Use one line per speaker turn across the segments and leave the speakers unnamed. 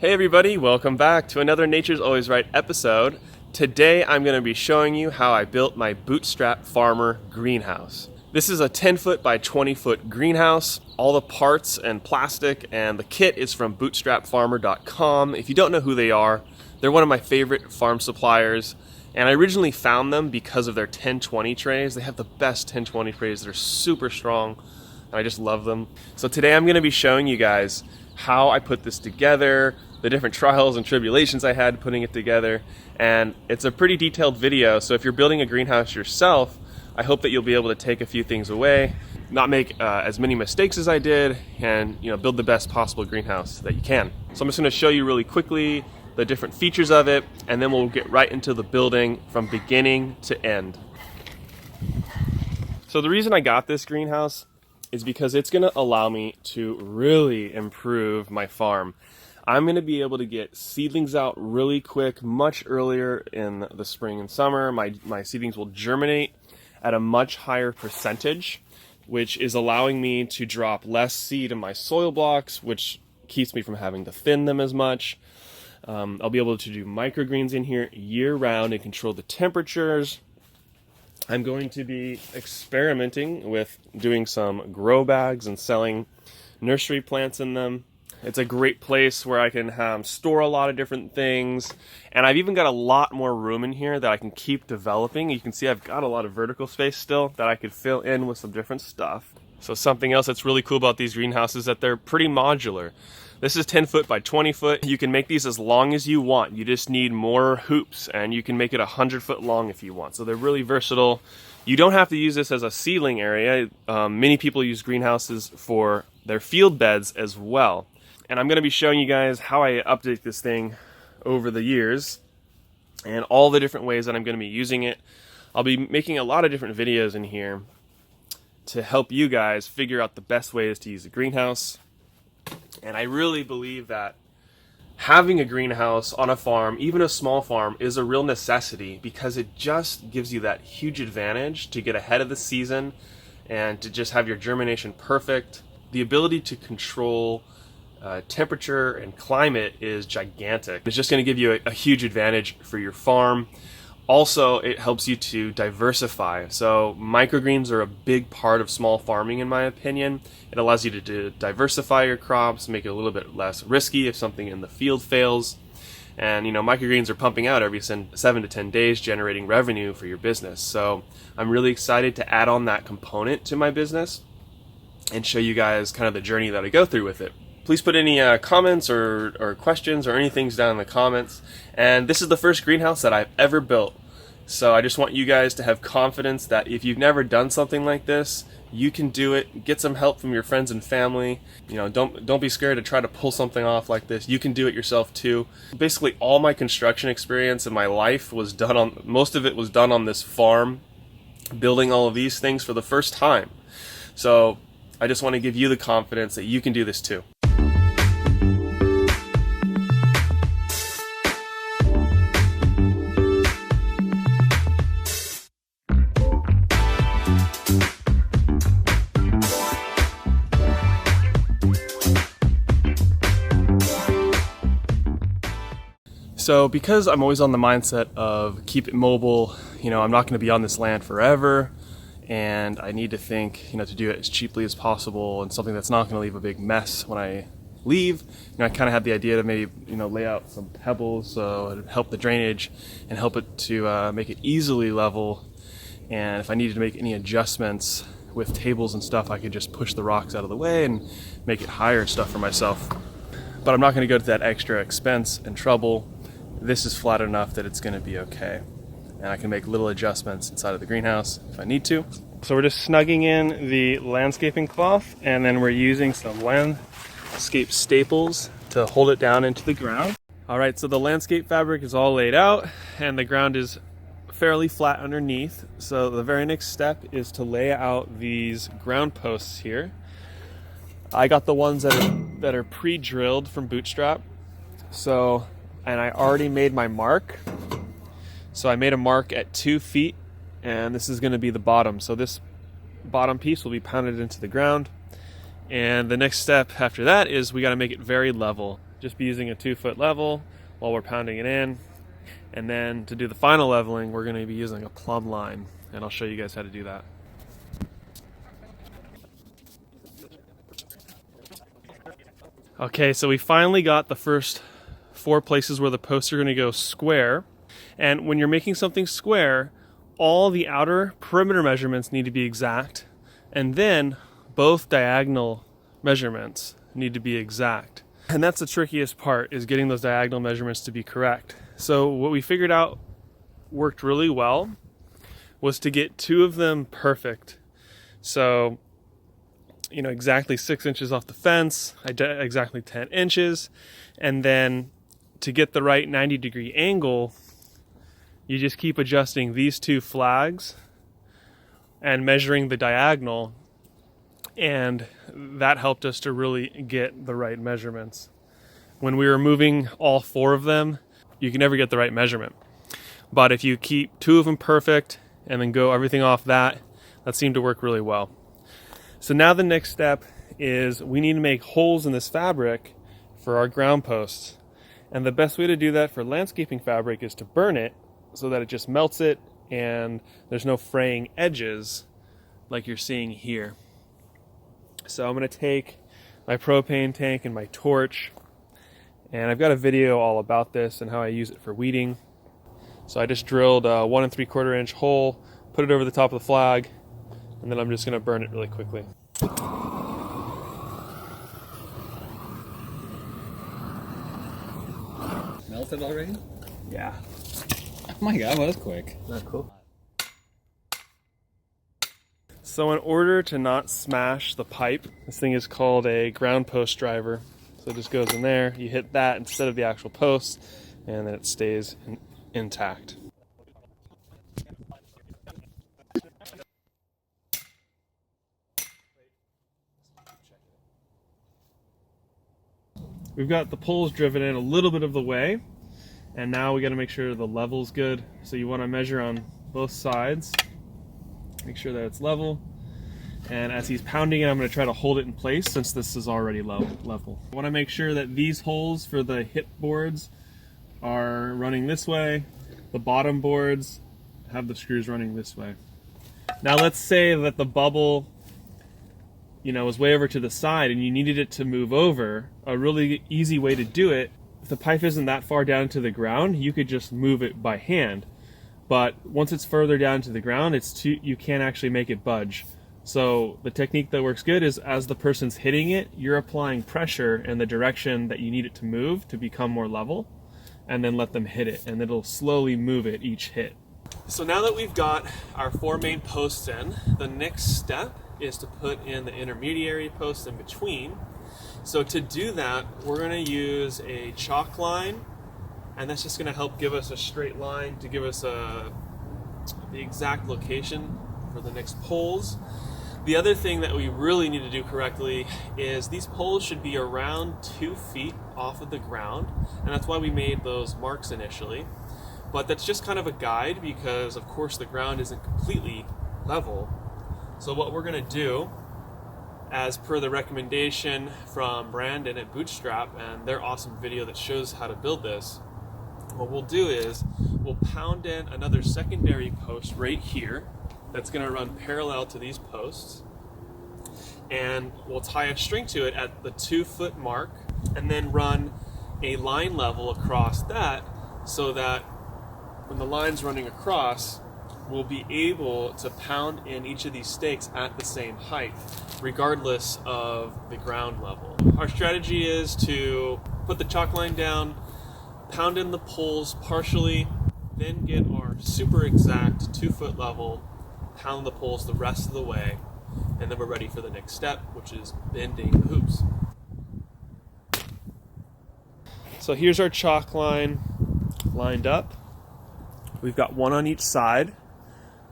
Hey everybody, welcome back to another Nature's Always Right episode. Today I'm going to be showing you how I built my Bootstrap Farmer greenhouse. This is a 10-foot by 20-foot greenhouse. All the parts and plastic and the kit is from bootstrapfarmer.com. If you don't know who they are, they're one of my favorite farm suppliers. And I originally found them because of their 1020 trays. They have the best 1020 trays. They're super strong and I just love them. So today I'm going to be showing you guys how I put this together, the different trials and tribulations I had putting it together, and it's a pretty detailed video. So if you're building a greenhouse yourself, I hope that you'll be able to take a few things away, not make as many mistakes as I did, and build the best possible greenhouse that you can. So I'm just going to show you really quickly the different features of it, and then we'll get right into the building from beginning to end. So the reason I got this greenhouse is because it's going to allow me to really improve my farm. I'm going to be able to get seedlings out really quick, much earlier in the spring and summer. My seedlings will germinate at a much higher percentage, which is allowing me to drop less seed in my soil blocks, which keeps me from having to thin them as much. I'll be able to do microgreens in here year-round and control the temperatures. I'm going to be experimenting with doing some grow bags and selling nursery plants in them. It's a great place where I can store a lot of different things, and I've even got a lot more room in here that I can keep developing. You can see I've got a lot of vertical space still that I could fill in with some different stuff. So something else that's really cool about these greenhouses is that they're pretty modular. This is 10 foot by 20 foot. You can make these as long as you want. You just need more hoops, and you can make it 100 foot long if you want. So they're really versatile. You don't have to use this as a seedling area. Many people use greenhouses for their field beds as well. And I'm going to be showing you guys how I update this thing over the years and all the different ways that I'm going to be using it. I'll be making a lot of different videos in here to help you guys figure out the best ways to use a greenhouse. And I really believe that having a greenhouse on a farm, even a small farm, is a real necessity because it just gives you that huge advantage to get ahead of the season and to just have your germination perfect. The ability to control temperature and climate is gigantic. It's just going to give you a huge advantage for your farm. Also, it helps you to diversify. So microgreens are a big part of small farming, in my opinion. It allows you to diversify your crops, make it a little bit less risky if something in the field fails. And microgreens are pumping out every 7 to 10 days, generating revenue for your business. So I'm really excited to add on that component to my business and show you guys kind of the journey that I go through with it. Please put any comments or questions or anything down in the comments. And this is the first greenhouse that I've ever built. So I just want you guys to have confidence that if you've never done something like this, you can do it. Get some help from your friends and family. Don't be scared to try to pull something off like this. You can do it yourself too. Basically all my construction experience in my life was done most of it was done on this farm, building all of these things for the first time. So I just want to give you the confidence that you can do this too. So because I'm always on the mindset of keep it mobile, I'm not going to be on this land forever, and I need to think, to do it as cheaply as possible and something that's not going to leave a big mess when I leave. I kind of had the idea to maybe, lay out some pebbles so it'd help the drainage and help it to make it easily level. And if I needed to make any adjustments with tables and stuff, I could just push the rocks out of the way and make it higher stuff for myself. But I'm not going to go to that extra expense and trouble. This is flat enough that it's going to be okay. And I can make little adjustments inside of the greenhouse if I need to. So we're just snugging in the landscaping cloth, and then we're using some landscape staples to hold it down into the ground. All right, so the landscape fabric is all laid out and the ground is fairly flat underneath. So the very next step is to lay out these ground posts here. I got the ones that are pre-drilled from Bootstrap. And I already made my mark. So I made a mark at 2 feet, and this is going to be the bottom. So this bottom piece will be pounded into the ground. And the next step after that is we got to make it very level. just be using a 2-foot level while we're pounding it in. And then to do the final leveling, we're going to be using a plumb line, and I'll show you guys how to do that. Okay, so we finally got the first 4 places where the posts are going to go square. And when you're making something square, all the outer perimeter measurements need to be exact, and then both diagonal measurements need to be exact. And that's the trickiest part, is getting those diagonal measurements to be correct. So what we figured out worked really well was to get 2 of them perfect. So, you know, exactly 6 inches off the fence, exactly 10 inches. And then to get the right 90-degree angle, you just keep adjusting these 2 flags and measuring the diagonal. And that helped us to really get the right measurements. When we were moving all 4 of them, you can never get the right measurement. But if you keep 2 of them perfect and then go everything off that seemed to work really well. So now the next step is we need to make holes in this fabric for our ground posts. And the best way to do that for landscaping fabric is to burn it so that it just melts it and there's no fraying edges like you're seeing here. So I'm going to take my propane tank and my torch, and I've got a video all about this and how I use it for weeding. So I just drilled a 1 3/4 inch hole, put it over the top of the flag, and then I'm just going to burn it really quickly.
Melted already?
Yeah.
Oh my god, that was quick.
Isn't that cool? So in order to not smash the pipe, this thing is called a ground post driver. So it just goes in there, you hit that instead of the actual post, and then it stays intact. We've got the poles driven in a little bit of the way, and now we got to make sure the level's good. So you want to measure on both sides, make sure that it's level. And as he's pounding it, I'm going to try to hold it in place since this is already level. I want to make sure that these holes for the hip boards are running this way. The bottom boards have the screws running this way. Now let's say that the bubble, you know, was way over to the side and you needed it to move over. A really easy way to do it, if the pipe isn't that far down to the ground, you could just move it by hand. But once it's further down to the ground, you can't actually make it budge. So the technique that works good is as the person's hitting it, you're applying pressure in the direction that you need it to move to become more level, and then let them hit it, and it'll slowly move it each hit. So now that we've got our 4 main posts in, the next step is to put in the intermediary posts in between. So to do that, we're going to use a chalk line, and that's just going to help give us a straight line to give us the exact location for the next poles. The other thing that we really need to do correctly is these poles should be around 2 feet off of the ground, and that's why we made those marks initially. But that's just kind of a guide because, of course, the ground isn't completely level. So what we're going to do, as per the recommendation from Bryan at Bootstrap and their awesome video that shows how to build this, what we'll do is we'll pound in another secondary post right here that's going to run parallel to these posts, and we'll tie a string to it at the 2-foot mark and then run a line level across that so that when the line's running across, we'll be able to pound in each of these stakes at the same height regardless of the ground level. Our strategy is to put the chalk line down, pound in the poles partially, then get our super exact 2-foot level, pound the poles the rest of the way, and then we're ready for the next step, which is bending the hoops. So here's our chalk line lined up. We've got 1 on each side.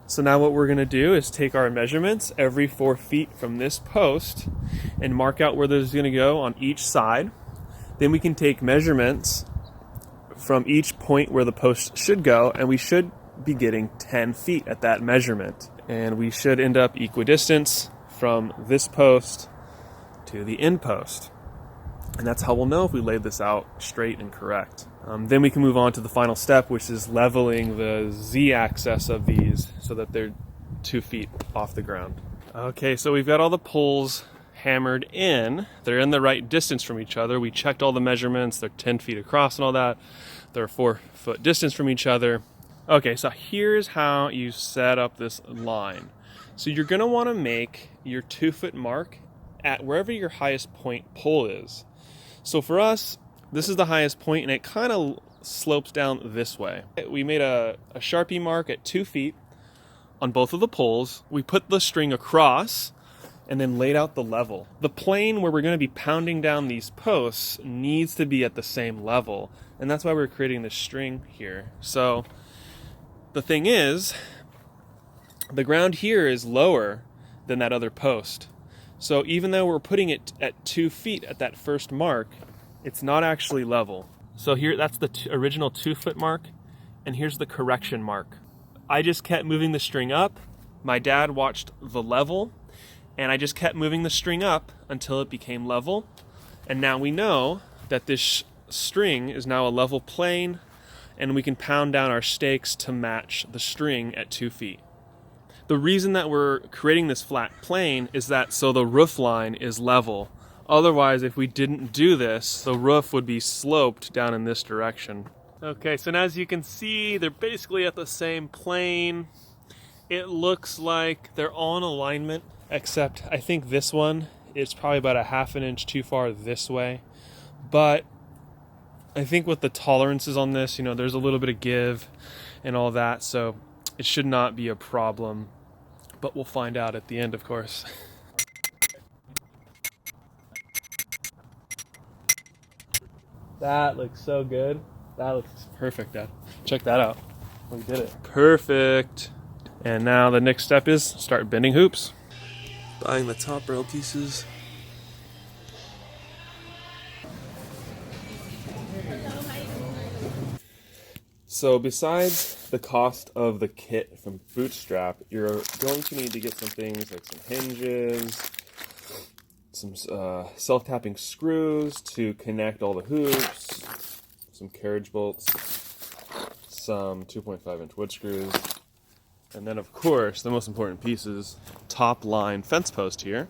So now what we're going to do is take our measurements every 4 feet from this post and mark out where those are going to go on each side. Then we can take measurements from each point where the post should go, and we should be getting 10 feet at that measurement. And we should end up equidistant from this post to the end post. And that's how we'll know if we laid this out straight and correct. Then we can move on to the final step, which is leveling the z-axis of these so that they're 2 feet off the ground. Okay, so we've got all the poles hammered in. They're in the right distance from each other. We checked all the measurements. They're 10 feet across and all that. They're a 4-foot distance from each other. Okay, so here's how you set up this line. So you're gonna wanna make your 2-foot mark at wherever your highest point pole is. So for us, this is the highest point, and it kind of slopes down this way. We made a Sharpie mark at 2 feet on both of the poles. We put the string across and then laid out the level. The plane where we're going to be pounding down these posts needs to be at the same level, and that's why we're creating this string here. So the thing is, the ground here is lower than that other post. So even though we're putting it at 2 feet at that first mark, it's not actually level. So here, that's the original 2-foot mark, and here's the correction mark. I just kept moving the string up. My dad watched the level, and I just kept moving the string up until it became level. And now we know that this string is now a level plane, and we can pound down our stakes to match the string at 2 feet. The reason that we're creating this flat plane is that so the roof line is level. Otherwise, if we didn't do this, the roof would be sloped down in this direction. Okay, so now as you can see, they're basically at the same plane. It looks like they're all in alignment, except I think this one is probably about a 1/2 inch too far this way. But I think with the tolerances on this, there's a little bit of give and all that, so it should not be a problem. But we'll find out at the end, of course. That looks so good. That looks perfect, Dad. Check that out. We did it. Perfect. And now the next step is start bending hoops. Buying the top rail pieces. So besides the cost of the kit from Bootstrap, you're going to need to get some things like some hinges, some self-tapping screws to connect all the hoops, some carriage bolts, some 2.5-inch wood screws, and then of course the most important pieces, top line fence post here.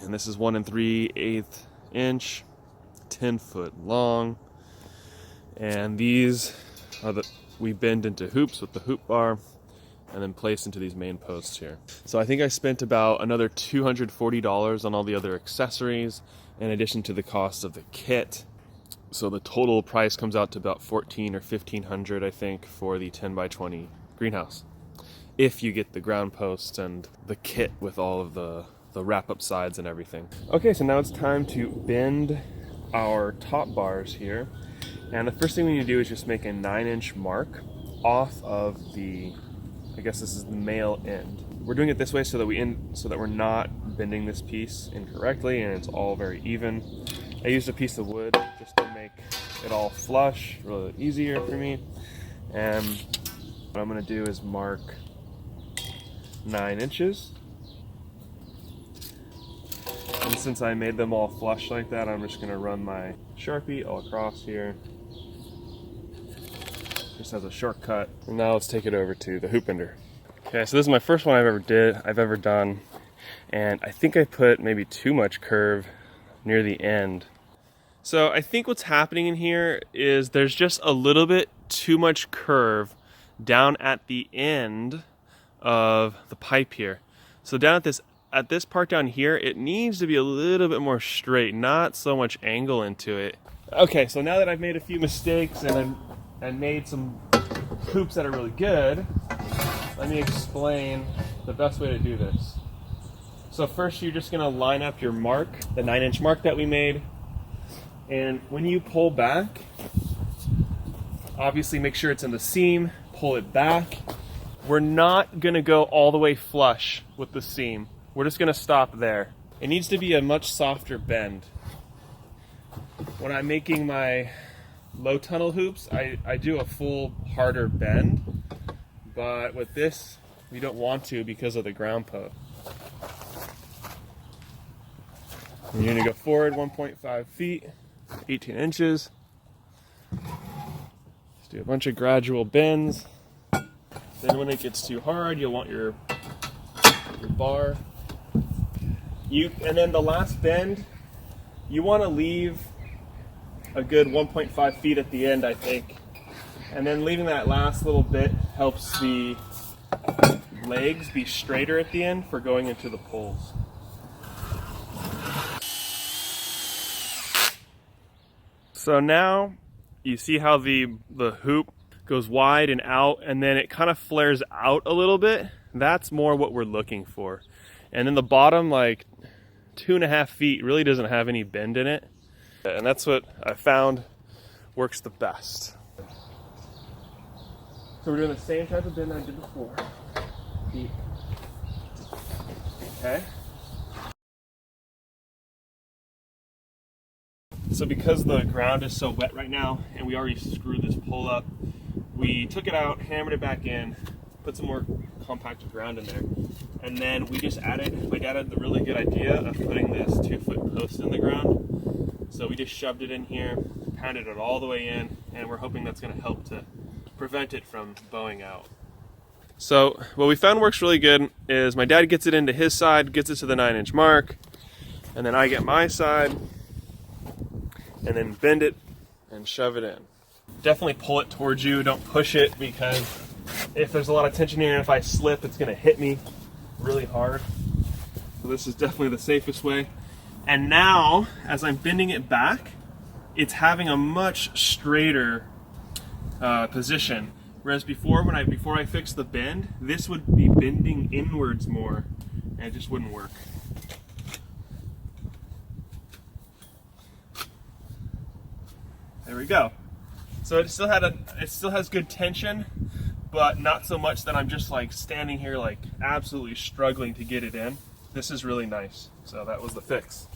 And this is 1 3/8 inch, 10 foot long. And these are we bend into hoops with the hoop bar and then place into these main posts here. So I think I spent about another $240 on all the other accessories in addition to the cost of the kit. So the total price comes out to about $1,400 or $1,500, I think, for the 10x20 greenhouse. If you get the ground posts and the kit with all of the wrap-up sides and everything. Okay, so now it's time to bend our top bars here. And the first thing we need to do is just make a 9-inch mark off of the, I guess this is the male end. We're doing it this way so that we're not bending this piece incorrectly and it's all very even. I used a piece of wood just to make it all flush, really easier for me. And what I'm going to do is mark 9 inches. And since I made them all flush like that, I'm just going to run my Sharpie all across here. Just as a shortcut. And now let's take it over to the hoop bender. Okay, so this is my first one I've ever done. And I think I put maybe too much curve near the end. So I think what's happening in here is there's just a little bit too much curve down at the end of the pipe here. So down at this part down here, it needs to be a little bit more straight, not so much angle into it. Okay, so now that I've made a few mistakes and made some hoops that are really good, let me explain the best way to do this. So first you're just gonna line up your mark, the 9-inch mark that we made. And when you pull back, obviously make sure it's in the seam, pull it back. We're not gonna go all the way flush with the seam. We're just gonna stop there. It needs to be a much softer bend. When I'm making my low tunnel hoops, I do a full harder bend, but with this, we don't want to because of the ground post. And you're gonna go forward 1.5 feet, 18 inches. Just do a bunch of gradual bends. Then when it gets too hard, you'll want your bar. And then the last bend, you want to leave a good 1.5 feet at the end, I think. And then leaving that last little bit helps the legs be straighter at the end for going into the poles. So now you see how the hoop goes wide and out, and then it kind of flares out a little bit. That's more what we're looking for. And then the bottom, like 2.5 feet, really doesn't have any bend in it. And that's what I found works the best. So we're doing the same type of bend I did before. Deep. Okay. So because the ground is so wet right now, and we already screwed this pole up, we took it out, hammered it back in, put some more compacted ground in there, and then we just added, my dad had the really good idea of putting this 2-foot post in the ground. So we just shoved it in here, pounded it all the way in, and we're hoping that's going to help to prevent it from bowing out. So what we found works really good is my dad gets it into his side, gets it to the 9-inch mark, and then I get my side, and then bend it and shove it in. Definitely pull it towards you, don't push it, because if there's a lot of tension here and if I slip, it's gonna hit me really hard. So this is definitely the safest way. And now, as I'm bending it back, it's having a much straighter position. Whereas before, before I fixed the bend, this would be bending inwards more, and it just wouldn't work. There we go. So it still has good tension, but not so much that I'm just like standing here like absolutely struggling to get it in. This is really nice. So that was the fix.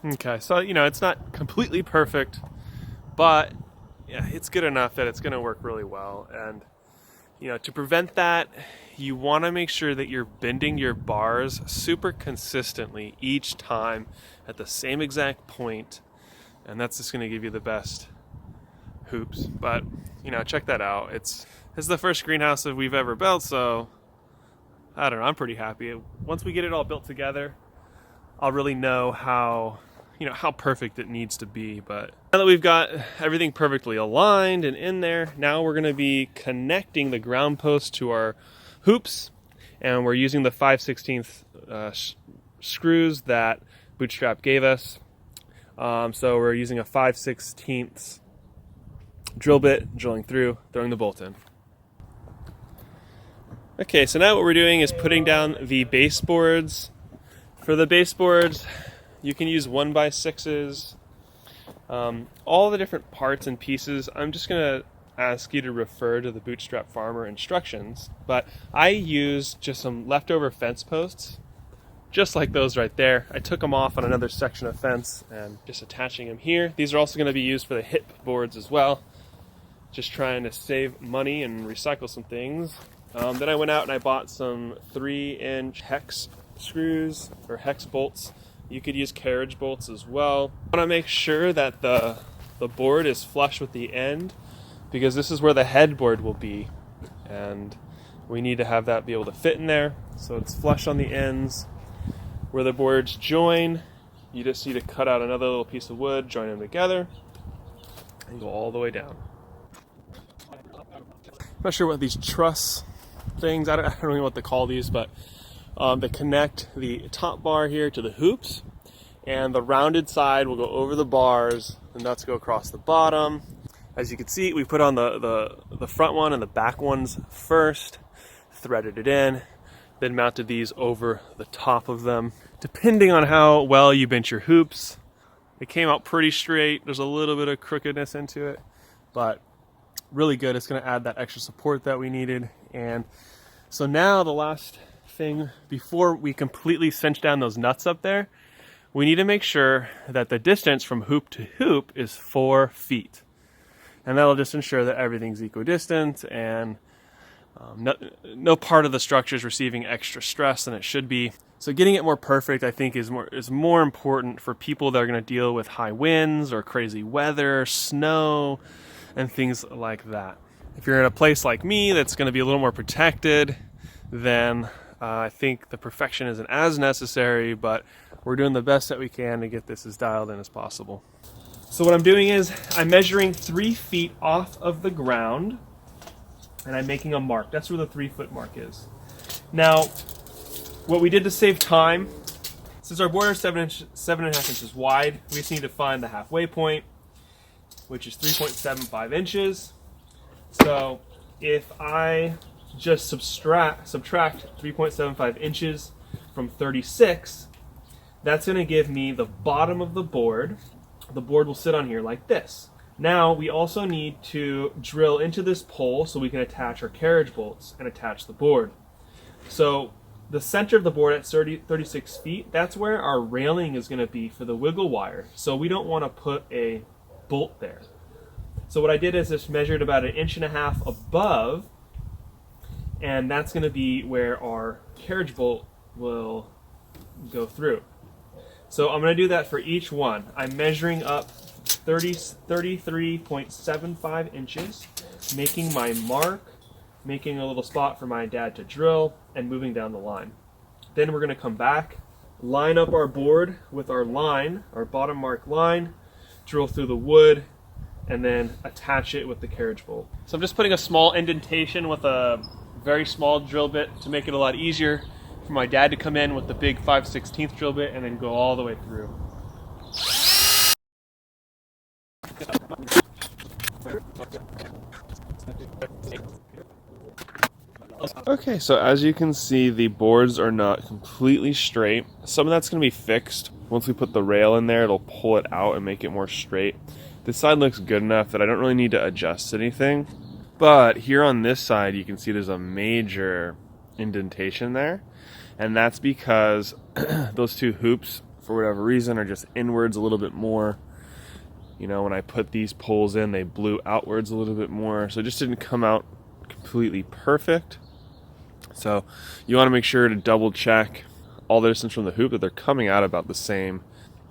Okay, so you know, it's not completely perfect, but yeah, it's good enough that it's gonna work really well. And you know, to prevent that, you wanna make sure that you're bending your bars super consistently each time at the same exact point, and that's just gonna give you the best hoops. But you know, check that out. It's the first greenhouse that we've ever built, so I don't know, I'm pretty happy. Once we get it all built together, I'll really know how perfect it needs to be. But now that we've got everything perfectly aligned and in there, now we're going to be connecting the ground post to our hoops, and we're using the 5/16 screws that Bootstrap gave us. So we're using a 5/16 drill bit, drilling through, throwing the bolt in. Okay, so now what we're doing is putting down the baseboards. For the baseboards, you can use 1x6s. All the different parts and pieces, I'm just going to ask you to refer to the Bootstrap Farmer instructions, but I used just some leftover fence posts, just like those right there. I took them off on another section of fence and just attaching them here. These are also going to be used for the hip boards as well. Just trying to save money and recycle some things. Then I went out and I bought some 3-inch hex screws or hex bolts. You could use carriage bolts as well. I want to make sure that the board is flush with the end, because this is where the headboard will be, and we need to have that be able to fit in there. So it's flush on the ends. Where the boards join, you just need to cut out another little piece of wood, join them together, and go all the way down. I'm not sure what these truss things, I don't know what to call these, but they connect the top bar here to the hoops, and the rounded side will go over the bars, the nuts go across the bottom. As you can see, we put on the front one and the back ones first, threaded it in, then mounted these over the top of them. Depending on how well you bent your hoops, it came out pretty straight. There's a little bit of crookedness into it, but really good. It's going to add that extra support that we needed. And so now the last thing, before we completely cinch down those nuts up there, we need to make sure that the distance from hoop to hoop is 4 feet. And that'll just ensure that everything's equidistant and No part of the structure is receiving extra stress than it should be. So getting it more perfect, I think, is more important for people that are going to deal with high winds or crazy weather, snow, and things like that. If you're in a place like me that's going to be a little more protected, then I think the perfection isn't as necessary, but we're doing the best that we can to get this as dialed in as possible. So what I'm doing is I'm measuring 3 feet off of the ground, and I'm making a mark. That's where the 3-foot mark is. Now, what we did to save time, since our board is 7.5 inches wide, we just need to find the halfway point, which is 3.75 inches. So if I just subtract 3.75 inches from 36, that's going to give me the bottom of the board. The board will sit on here like this. Now we also need to drill into this pole so we can attach our carriage bolts and attach the board. So the center of the board at 36 feet, that's where our railing is going to be for the wiggle wire. So we don't want to put a bolt there. So what I did is just measured about 1.5 inches above, and that's going to be where our carriage bolt will go through. So I'm going to do that for each one. I'm measuring up 33.75 inches, making my mark, making a little spot for my dad to drill, and moving down the line. Then we're going to come back, line up our board with our line, our bottom mark line, drill through the wood, and then attach it with the carriage bolt. So I'm just putting a small indentation with a very small drill bit to make it a lot easier for my dad to come in with the big 5/16 drill bit and then go all the way through. Okay, so as you can see, the boards are not completely straight. Some of that's going to be fixed. Once we put the rail in there, it'll pull it out and make it more straight. This side looks good enough that I don't really need to adjust anything. But here on this side, you can see there's a major indentation there. And that's because those 2 hoops, for whatever reason, are just inwards a little bit more. You know, when I put these poles in, they blew outwards a little bit more. So it just didn't come out completely perfect. So you want to make sure to double check all the distance from the hoop that they're coming out about the same.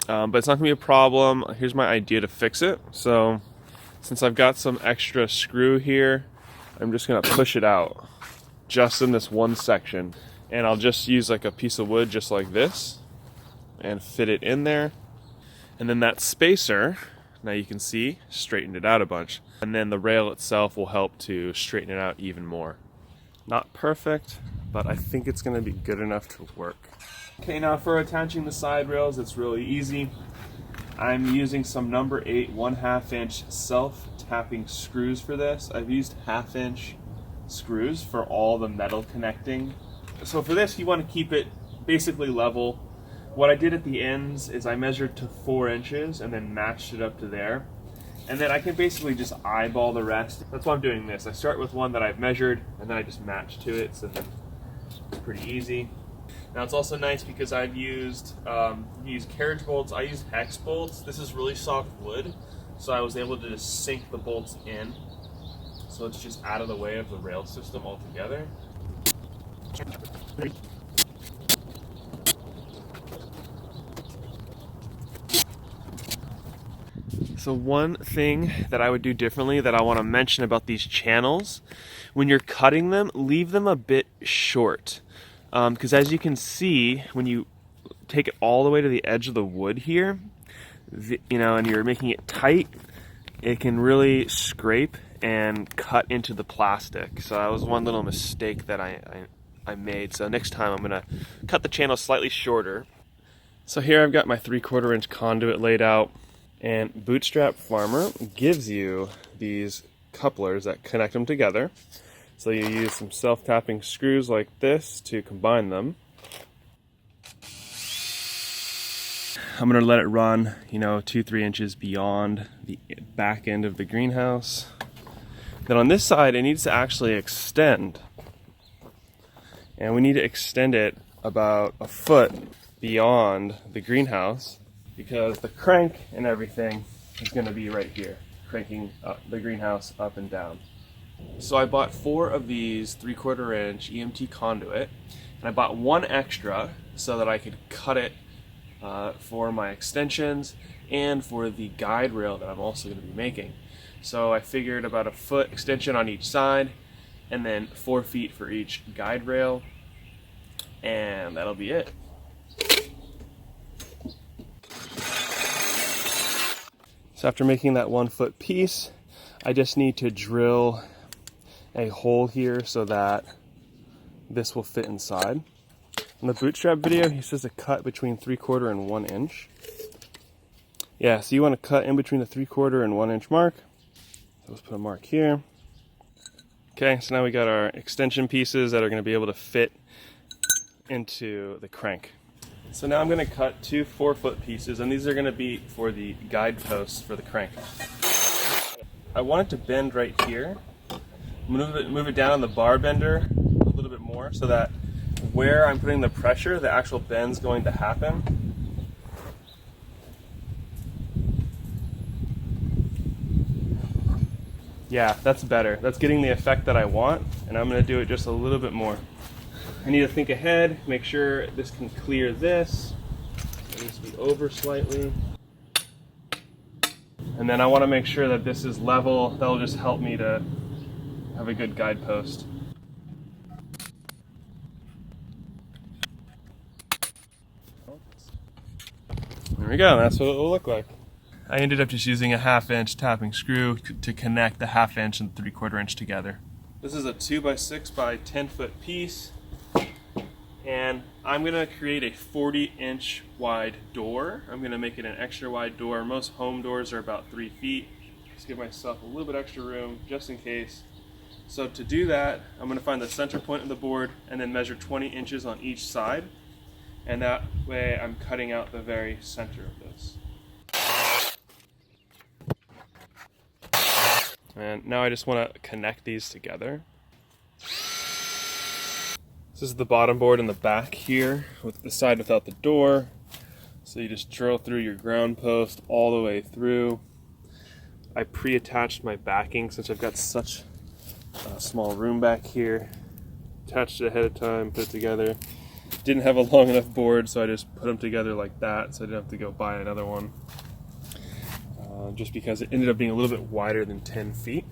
But it's not going to be a problem. Here's my idea to fix it. So since I've got some extra screw here, I'm just going to push it out just in this one section. And I'll just use like a piece of wood just like this and fit it in there. And then that spacer, now you can see, straightened it out a bunch. And then the rail itself will help to straighten it out even more. Not perfect, but I think it's going to be good enough to work. Okay, now for attaching the side rails, it's really easy. I'm using some number 8 1/2 inch self-tapping screws for this. I've used 1/2 inch screws for all the metal connecting. So for this, you want to keep it basically level. What I did at the ends is I measured to 4 inches and then matched it up to there. And then I can basically just eyeball the rest. That's why I'm doing this. I start with one that I've measured and then I just match to it, so then it's pretty easy. Now it's also nice because I've used carriage bolts. I use hex bolts. This is really soft wood, so I was able to just sink the bolts in. So it's just out of the way of the rail system altogether. So one thing that I would do differently that I want to mention about these channels, when you're cutting them, leave them a bit short. Because as you can see, when you take it all the way to the edge of the wood here, and you're making it tight, it can really scrape and cut into the plastic. So that was one little mistake that I made. So next time I'm going to cut the channel slightly shorter. So here I've got my 3/4 inch conduit laid out, and Bootstrap Farmer gives you these couplers that connect them together. So you use some self-tapping screws like this to combine them. I'm going to let it run, 2-3 inches beyond the back end of the greenhouse. Then on this side, it needs to actually extend. And we need to extend it about a foot beyond the greenhouse because the crank and everything is going to be right here, cranking the greenhouse up and down. So I bought 4 of these 3/4 inch EMT conduit, and I bought 1 extra so that I could cut it for my extensions and for the guide rail that I'm also going to be making. So I figured about a foot extension on each side, and then 4 feet for each guide rail, and that'll be it. So after making that 1 foot piece, I just need to drill a hole here so that this will fit inside. In the Bootstrap video, he says to cut between 3/4 and 1 inch. Yeah, so you want to cut in between the 3/4 and 1 inch mark. So let's put a mark here. Okay, so now we got our extension pieces that are going to be able to fit into the crank. So now I'm going to cut 2 4-foot pieces, and these are going to be for the guide posts for the crank. I want it to bend right here. Move it down on the bar bender a little bit more so that where I'm putting the pressure, the actual bend's going to happen. Yeah, that's better. That's getting the effect that I want, and I'm going to do it just a little bit more. I need to think ahead, make sure this can clear this. It needs to be over slightly. And then I want to make sure that this is level. That'll just help me to have a good guidepost. There we go, that's what it will look like. I ended up just using a 1/2 inch tapping screw to connect the 1/2 inch and 3/4 inch together. This is a 2x6 by 10 foot piece, and I'm gonna create a 40-inch wide door. I'm gonna make it an extra wide door. Most home doors are about 3 feet. Just give myself a little bit extra room just in case. So to do that, I'm going to find the center point of the board and then measure 20 inches on each side. And that way I'm cutting out the very center of this. And now I just want to connect these together. This is the bottom board in the back here with the side without the door. So you just drill through your ground post all the way through. I pre-attached my backing since I've got such small room back here. Attached it ahead of time, put it together. Didn't have a long enough board, so I just put them together like that, so I didn't have to go buy another one. Just because it ended up being a little bit wider than 10 feet.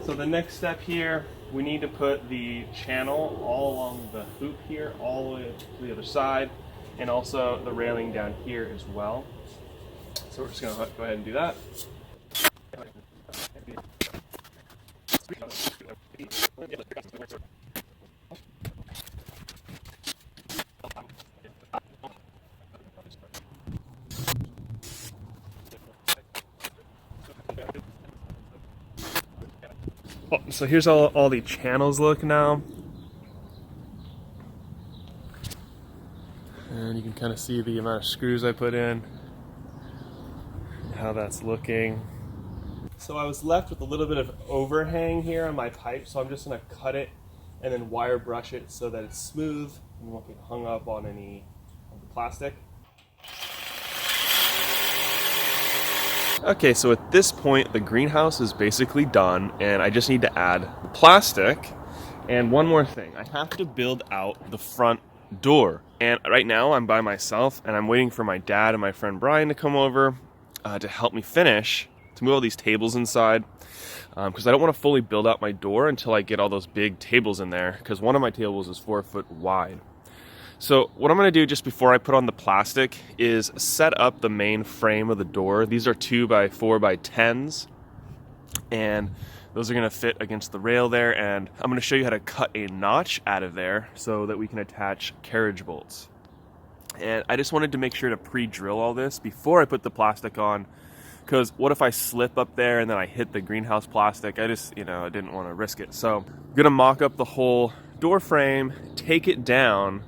So the next step here, we need to put the channel all along the hoop here, all the way to the other side, and also the railing down here as well. So we're just going to go ahead and do that. So here's all the channels look now. And you can kind of see the amount of screws I put in, how that's looking. So I was left with a little bit of overhang here on my pipe, so I'm just going to cut it and then wire brush it so that it's smooth and won't get hung up on any of the plastic. Okay, so at this point the greenhouse is basically done and I just need to add plastic. And one more thing, I have to build out the front door. And right now I'm by myself and I'm waiting for my dad and my friend Bryan to come over to help me finish, to move all these tables inside. Because I don't want to fully build out my door until I get all those big tables in there, because one of my tables is 4 foot wide. So what I'm going to do just before I put on the plastic is set up the main frame of the door. These are 2x4x10s, and those are going to fit against the rail there, and I'm going to show you how to cut a notch out of there so that we can attach carriage bolts. And I just wanted to make sure to pre-drill all this before I put the plastic on, because what if I slip up there and then I hit the greenhouse plastic? I just, I didn't want to risk it. So I'm going to mock up the whole door frame, take it down,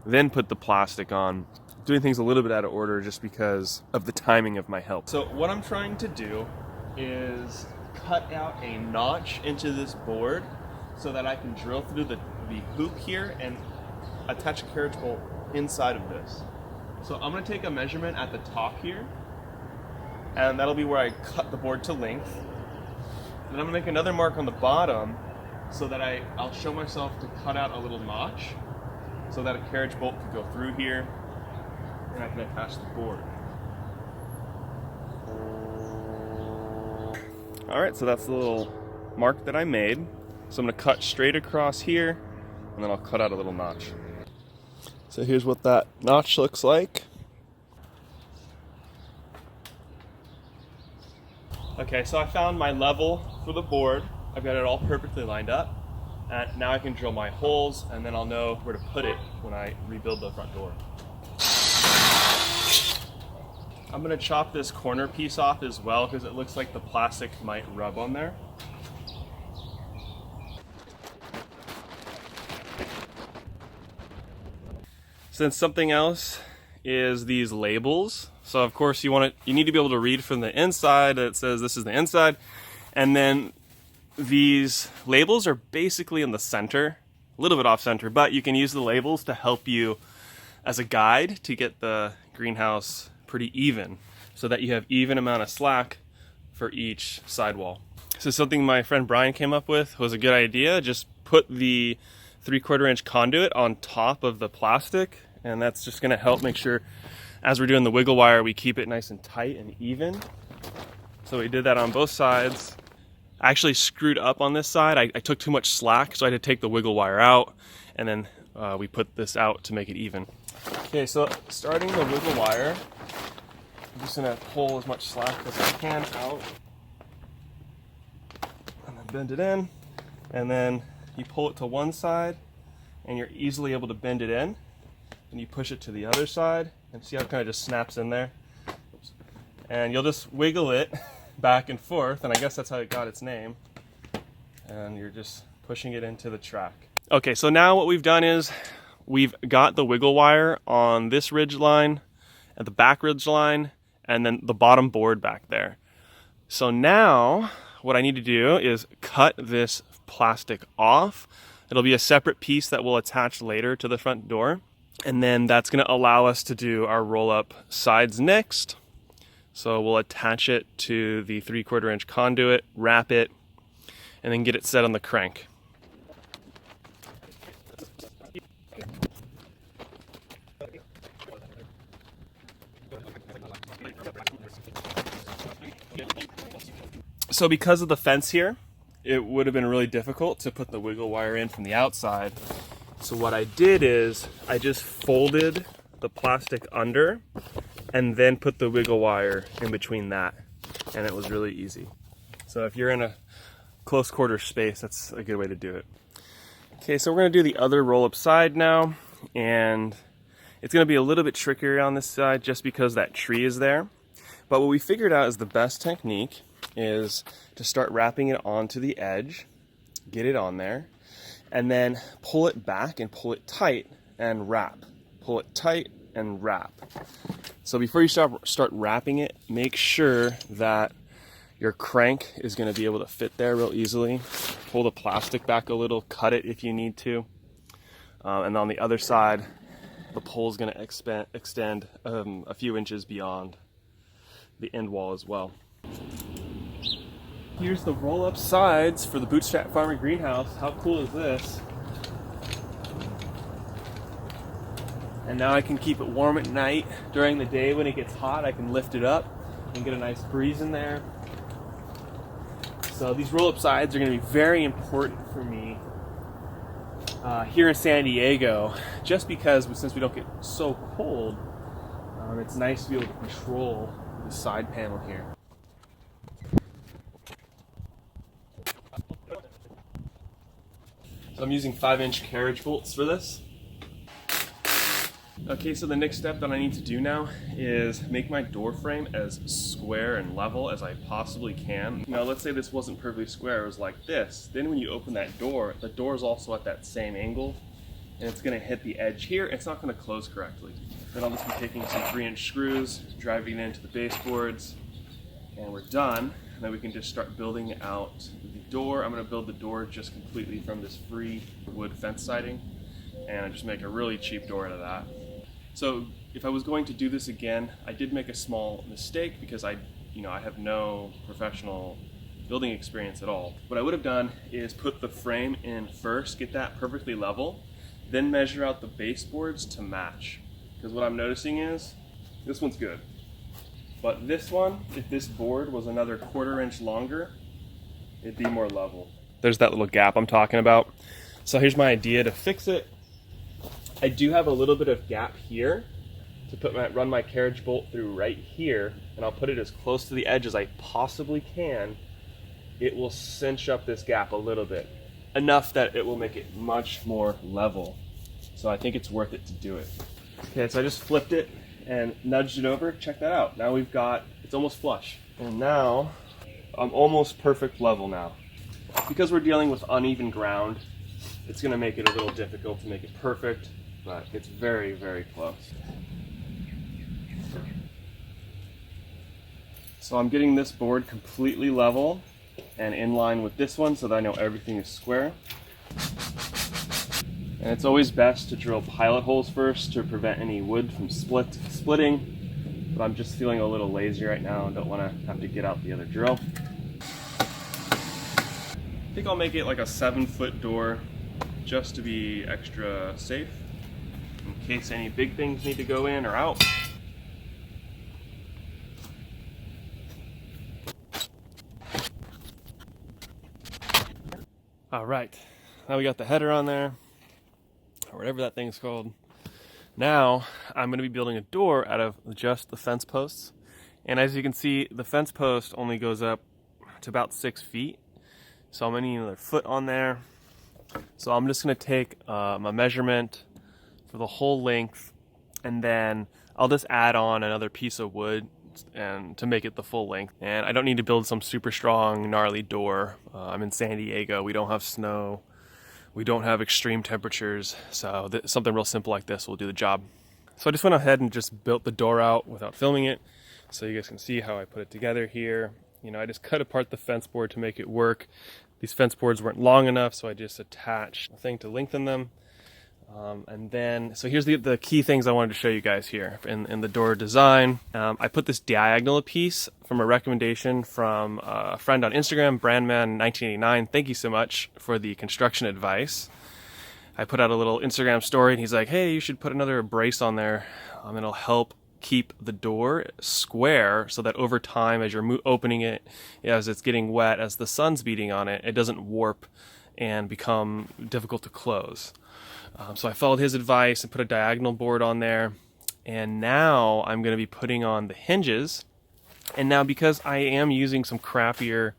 then put the plastic on. Doing things a little bit out of order just because of the timing of my help. So what I'm trying to do is cut out a notch into this board so that I can drill through the hoop here and attach a carriage bolt inside of this. So I'm going to take a measurement at the top here, and that'll be where I cut the board to length. Then I'm going to make another mark on the bottom so that I'll show myself to cut out a little notch so that a carriage bolt could go through here and I can attach the board. Alright, so that's the little mark that I made. So I'm going to cut straight across here, and then I'll cut out a little notch. So here's what that notch looks like. Okay, so I found my level for the board. I've got it all perfectly lined up. And now I can drill my holes, and then I'll know where to put it when I rebuild the front door. I'm going to chop this corner piece off as well because it looks like the plastic might rub on there. Since something else is these labels. So of course you need to be able to read from the inside that it says this is the inside. And then these labels are basically in the center, a little bit off center, but you can use the labels to help you as a guide to get the greenhouse pretty even so that you have even amount of slack for each sidewall. So something my friend Bryan came up with was a good idea. Just put the 3/4 inch conduit on top of the plastic, and that's just going to help make sure as we're doing the wiggle wire we keep it nice and tight and even. So we did that on both sides. I actually screwed up on this side. I took too much slack, so I had to take the wiggle wire out, and then we put this out to make it even. Okay, so starting the wiggle wire, I'm just going to pull as much slack as I can out and then bend it in, and then you pull it to one side and you're easily able to bend it in, and you push it to the other side and see how it kind of just snaps in there. Oops. And you'll just wiggle it back and forth, and I guess that's how it got its name, and you're just pushing it into the track. Okay, so now what we've done is we've got the wiggle wire on this ridge line, at the back ridge line, and then the bottom board back there. So now what I need to do is cut this plastic off. It'll be a separate piece that we'll attach later to the front door, and then that's going to allow us to do our roll-up sides next. So we'll attach it to the 3/4 inch conduit, wrap it, and then get it set on the crank. So because of the fence here, it would have been really difficult to put the wiggle wire in from the outside. So what I did is I just folded the plastic under and then put the wiggle wire in between that, and it was really easy. So if you're in a close quarter space, that's a good way to do it. Okay, so we're going to do the other roll-up side now, and it's going to be a little bit trickier on this side just because that tree is there. But what we figured out is the best technique is to start wrapping it onto the edge, get it on there, and then pull it back and pull it tight and wrap. Pull it tight and wrap. So before you start wrapping it, make sure that your crank is going to be able to fit there real easily. Pull the plastic back a little, cut it if you need to. And on the other side, the pole is going to extend a few inches beyond the end wall as well. Here's the roll-up sides for the Bootstrap Farmer greenhouse. How cool is this? And now I can keep it warm at night. During the day when it gets hot, I can lift it up and get a nice breeze in there. So these roll-up sides are going to be very important for me here in San Diego, just because since we don't get so cold, it's nice to be able to control the side panel here. So I'm using 5-inch carriage bolts for this. Okay, so the next step that I need to do now is make my door frame as square and level as I possibly can. Now let's say this wasn't perfectly square, it was like this. Then when you open that door, the door is also at that same angle, and it's going to hit the edge here. It's not going to close correctly. Then I'll just be taking some 3-inch screws, driving it into the baseboards, and we're done. And then we can just start building out the door. I'm going to build the door just completely from this free wood fence siding, and just make a really cheap door out of that. So if I was going to do this again, I did make a small mistake because I have no professional building experience at all. What I would have done is put the frame in first, get that perfectly level, then measure out the baseboards to match. Because what I'm noticing is, this one's good. But this one, if this board was another 1/4 inch longer, it'd be more level. There's that little gap I'm talking about. So here's my idea to fix it. I do have a little bit of gap here to run my carriage bolt through right here, and I'll put it as close to the edge as I possibly can. It will cinch up this gap a little bit, enough that it will make it much more level. So I think it's worth it to do it. Okay, so I just flipped it and nudged it over. Check that out. Now it's almost flush. And now I'm almost perfect level now. Because we're dealing with uneven ground, it's gonna make it a little difficult to make it perfect, but it's very, very close. So I'm getting this board completely level and in line with this one so that I know everything is square. And it's always best to drill pilot holes first to prevent any wood from splitting, but I'm just feeling a little lazy right now and don't want to have to get out the other drill. I think I'll make it like a 7-foot door just to be extra safe in case any big things need to go in or out. All right, now we got the header on there, or whatever that thing's called. Now I'm going to be building a door out of just the fence posts. And as you can see, the fence post only goes up to about 6 feet. So I'm going to need another foot on there. So I'm just going to take my measurement for the whole length, and then I'll just add on another piece of wood and to make it the full length. And I don't need to build some super strong, gnarly door. I'm in San Diego. We don't have snow. We don't have extreme temperatures. So something real simple like this will do the job. So I just went ahead and just built the door out without filming it, so you guys can see how I put it together here. I just cut apart the fence board to make it work. These fence boards weren't long enough, so I just attached a thing to lengthen them. And then, so here's the key things I wanted to show you guys here in the door design. I put this diagonal piece from a recommendation from a friend on Instagram, Bryan1989. Thank you so much for the construction advice. I put out a little Instagram story and he's like, hey, you should put another brace on there. It'll help keep the door square so that over time, as you're opening it, as it's getting wet, as the sun's beating on it, it doesn't warp and become difficult to close. So I followed his advice and put a diagonal board on there. And now I'm going to be putting on the hinges. And now, because I am using some crappier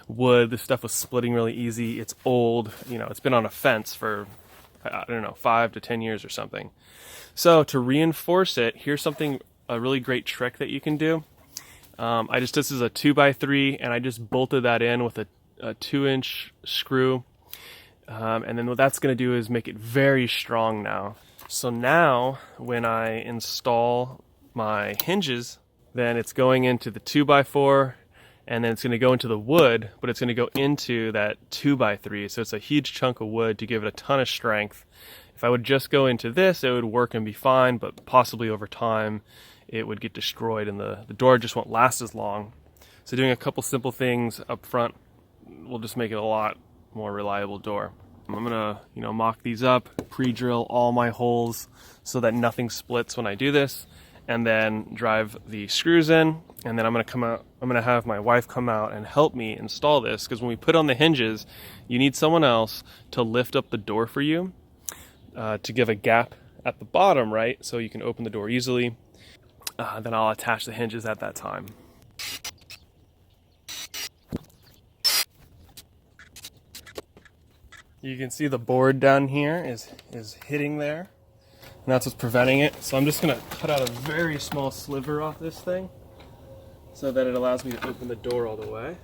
wood, this stuff was splitting really easy. It's old, it's been on a fence for, I don't know, 5 to 10 years or something. So to reinforce it, here's a really great trick that you can do. This is a 2x3, and I just bolted that in with a 2-inch screw. And then what that's going to do is make it very strong now. So now when I install my hinges, then it's going into the 2x4, and then it's going to go into the wood, but it's going to go into that 2x3. So it's a huge chunk of wood to give it a ton of strength. If I would just go into this, it would work and be fine, but possibly over time it would get destroyed and the door just won't last as long. So doing a couple simple things up front will just make it a lot more reliable door. I'm gonna, mock these up, pre-drill all my holes so that nothing splits when I do this, and then drive the screws in. And then I'm gonna have my wife come out and help me install this, because when we put on the hinges, you need someone else to lift up the door for you, to give a gap at the bottom, right? So you can open the door easily. Then I'll attach the hinges at that time. You can see the board down here is hitting there, and that's what's preventing it. So I'm just going to cut out a very small sliver off this thing so that it allows me to open the door all the way.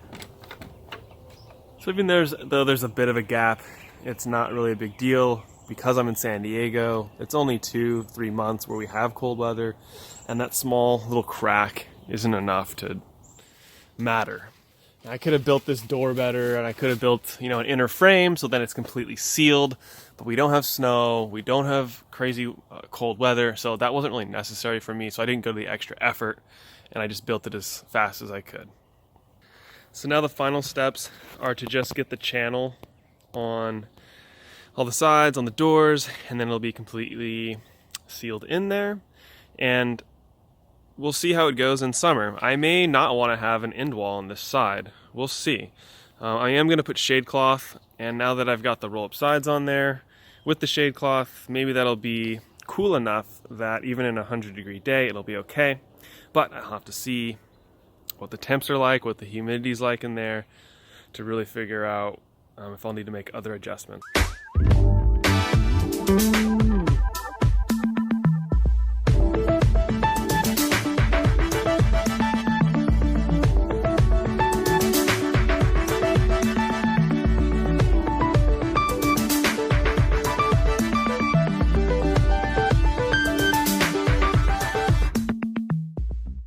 So even though there's a bit of a gap, it's not really a big deal because I'm in San Diego. It's only 2-3 months where we have cold weather, and that small little crack isn't enough to matter. I could have built this door better, and I could have built, you know, an inner frame so then it's completely sealed, but we don't have snow, we don't have crazy cold weather, so that wasn't really necessary for me, so I didn't go to the extra effort, and I just built it as fast as I could. So now the final steps are to just get the channel on all the sides, on the doors, and then it'll be completely sealed in there, and we'll see how it goes in summer. I may not want to have an end wall on this side. We'll see. I am going to put shade cloth, and now that I've got the roll-up sides on there with the shade cloth, maybe that'll be cool enough that even in a 100-degree day, it'll be okay. But I'll have to see what the temps are like, what the humidity's like in there, to really figure out if I'll need to make other adjustments.